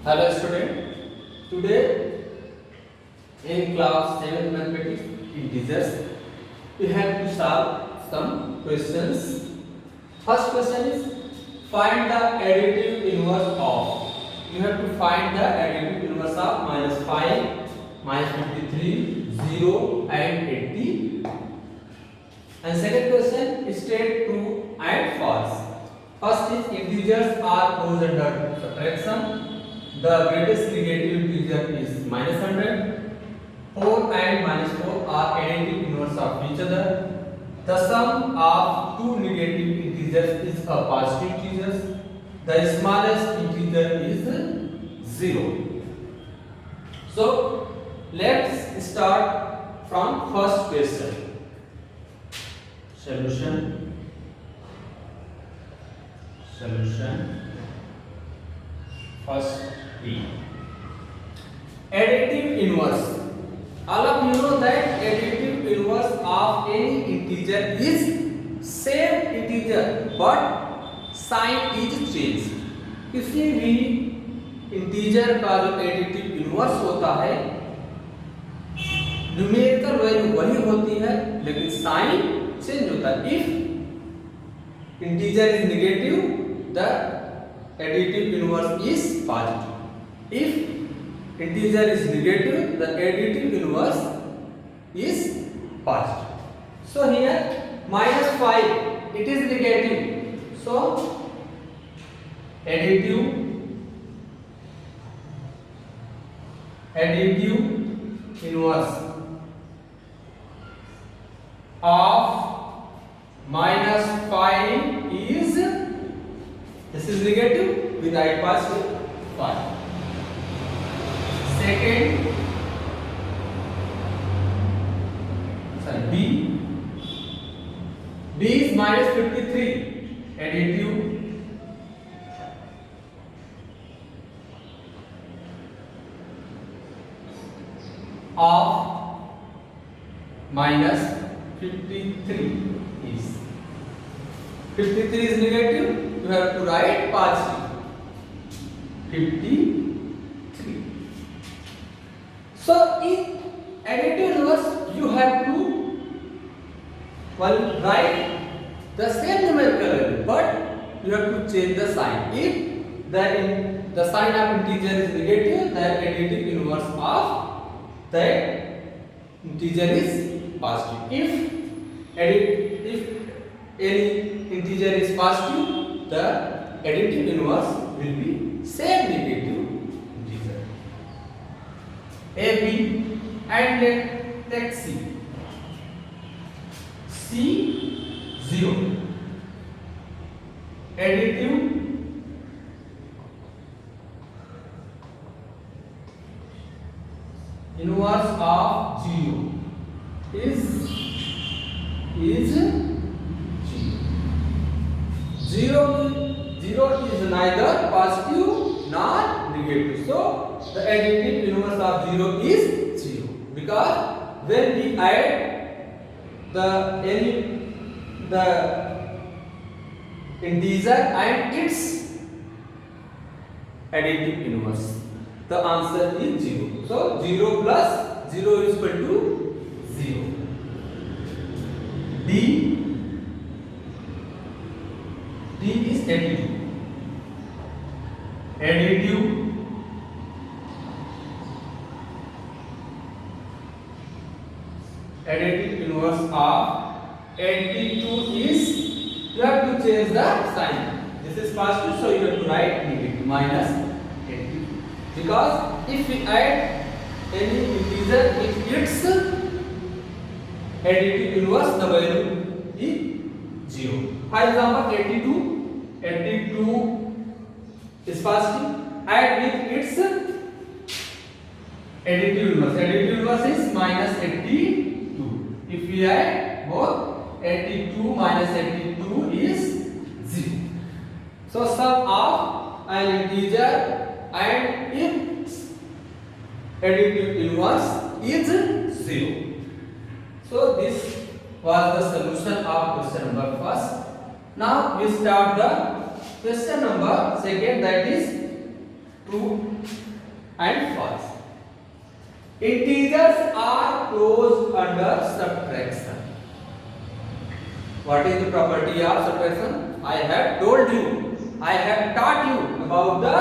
Hello student. Today in class 7th mathematics integers we have to solve some questions. First question is find the additive inverse of. You have to find the additive inverse of minus 5, minus 53, 0 and 80. And second question is state true and false. First is integers are closed under subtraction. The greatest negative integer is minus 100. 4 and minus 4 are additive inverse of each other. The sum of two negative integers is a positive integer. The smallest integer is 0. So let's start from first question. Solution. First B. Additive inverse. All of you know that additive inverse of any integer is same integer but sign is changed. किसी भी integer का जो additive inverse होता है numerical value वही होती है लेकिन साइन चेंज होता है. If integer is negative the additive inverse is positive. If integer is negative, the additive inverse is positive. So here minus 5, it is negative. So additive inverse of minus 5 is, this is negative, we write positive 5. Second, B is minus 53, additive of minus 53 is, 53 is negative, you have to write positive 53. So in additive inverse you have to write the same numerical value but you have to change the sign. If the sign of integer is negative, the additive inverse of that integer is positive. If any integer is positive, the additive inverse will be same negative integer. A, B and let C. C 0. Additive inverse of 0 is 0 is neither positive nor negative. So the additive inverse of 0 is 0 because when we add the integer and its additive inverse, the answer is 0. So 0 plus 0 is equal to 0. D is additive inverse of 82 is, you have to change the sign. This is positive, so you have to write negative minus 82 because if we add any integer with its additive inverse, the value is 0. For example, 82 is positive, add with its additive inverse. Additive inverse is minus 82. If we add both, 82 minus 82 is 0. So sum of an integer and its additive inverse is 0. So this was the solution of question number first. Now we start the question number second, that is true and false. Integers are closed under subtraction. What is the property of subtraction? I have told you, I have taught you about the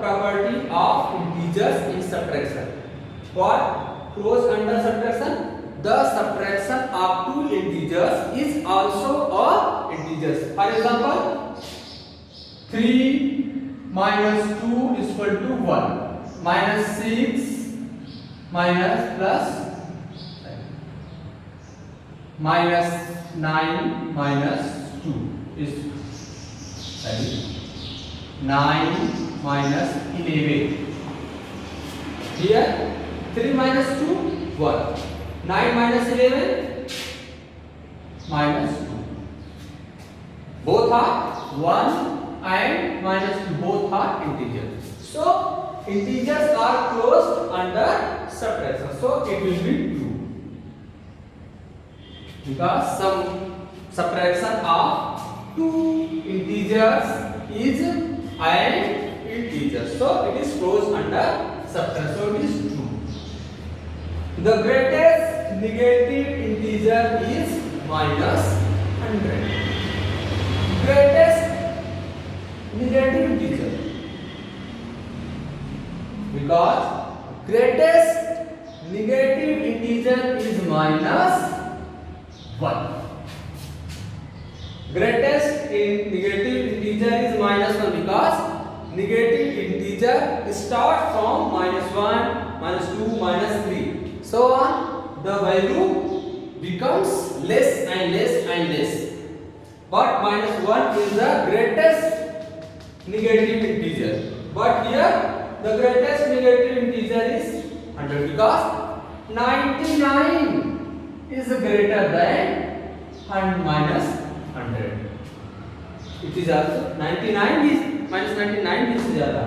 property of integers in subtraction. What? Closed under subtraction? The subtraction of two integers is also a integers. For example, 3 minus 2 is equal to 1. Minus 6 minus plus minus 9 minus 2 is 9 minus 11. Here 3 minus 2 1. 9 minus 11 minus 2. Both are 1 and minus 2. Both are integers. So integers are closed under subtraction. So it will be true. Because some subtraction of two integers is an integer. So it is closed under subtraction. So it is true. The greatest negative integer is minus 100. Greatest negative integer. Because greatest negative integer is minus 1. Greatest negative integer is minus 1 because negative integer starts from minus 1, minus 2, minus 3. So on, the value becomes less and less and less. But minus 1 is the greatest negative integer. But here the greatest negative integer is 100 because 99 is greater than minus 100. It is also 99 is minus 99 is ज़्यादा.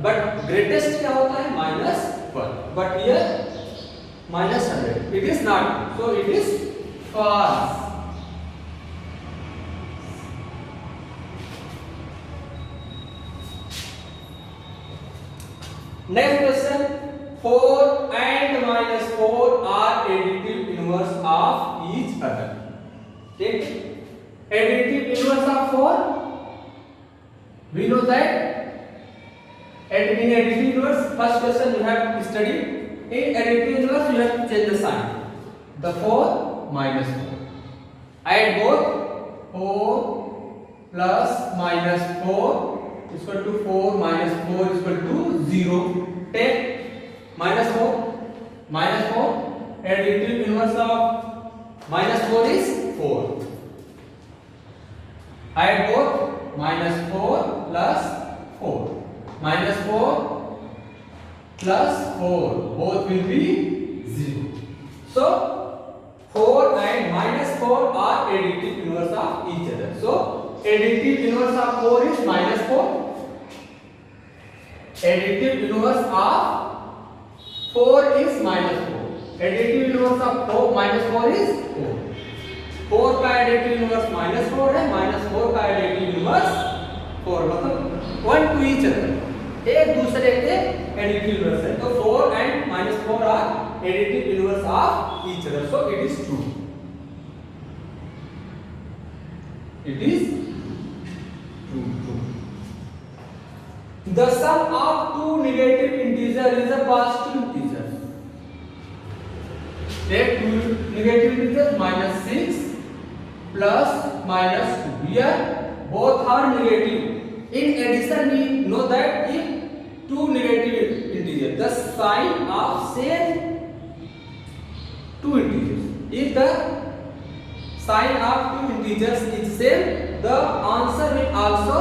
But greatest क्या होता है minus 1. But here minus 100. It is not. So it is false. Next question. 4 and minus 4 are additive inverse of each other. Take additive inverse of 4. We know that in additive inverse, first question you have studied. In additive inverse, you have to change the sign. The 4 minus 4. Add both 4 plus minus 4 is equal to 4 minus 4 is equal to 0. Take minus 4, minus 4, additive inverse of minus 4 is 4. Add both minus 4 plus 4. Minus 4 plus 4, both will be 0. So 4 and minus 4 are additive inverse of each other. So additive inverse of 4 is minus 4. Additive inverse of 4 is minus 4. Additive inverse of 4 minus 4 is 4. 4 का additive inverse minus 4 है, minus 4 का additive inverse 4. मतलब one to each other. एक दूसरे के additive inverse है. तो 4 and minus 4 are additive inverse of each other. So it is true. It is true. The sum of two negative integers is a positive integer. Take two negative integers minus 6 plus minus 2. Here both are negative. In addition, we know that if two negative integers, the sign of same two integers. If the sign of two integers is same, the answer will also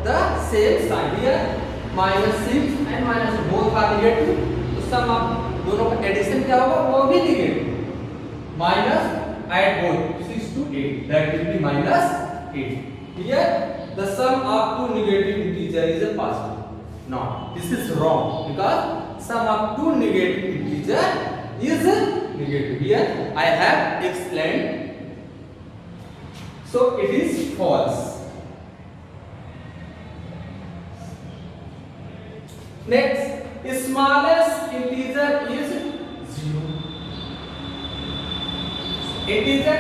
the same sign. Here minus 6 and minus 2 both are negative. तो सम of दोनों का addition क्या होगा, वो भी negative. Minus add both 6 to 8, that will be minus 8. Here the sum of two negative integer is a positive. No, this is wrong because sum of two negative integer is negative. Here I have explained. So it is false. Next, smallest integer is 0. Integer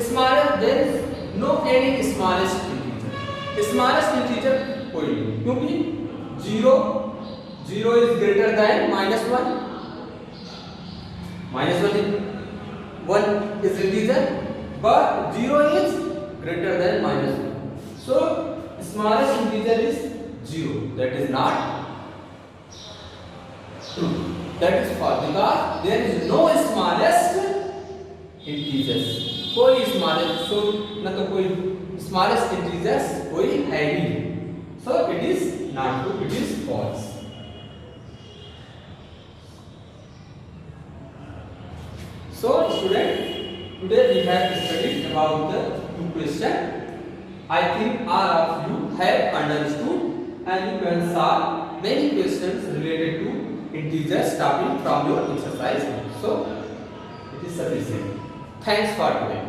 smallest, there is no any smallest integer. Smallest integer कोई नहीं, क्योंकि 0 is greater than -1. -1 is integer, but 0 is greater than -1. So smallest integer is 0. That is not true. That is false because there is no smallest integers. कोई smallest, so ना तो कोई smallest integers कोई है ही नहीं. So it is not true. It is false. So student, today we have studied about the two questions. I think all of you have understood and you can solve many questions related to integers starting from your exercise. So it is sufficient. Thanks for today.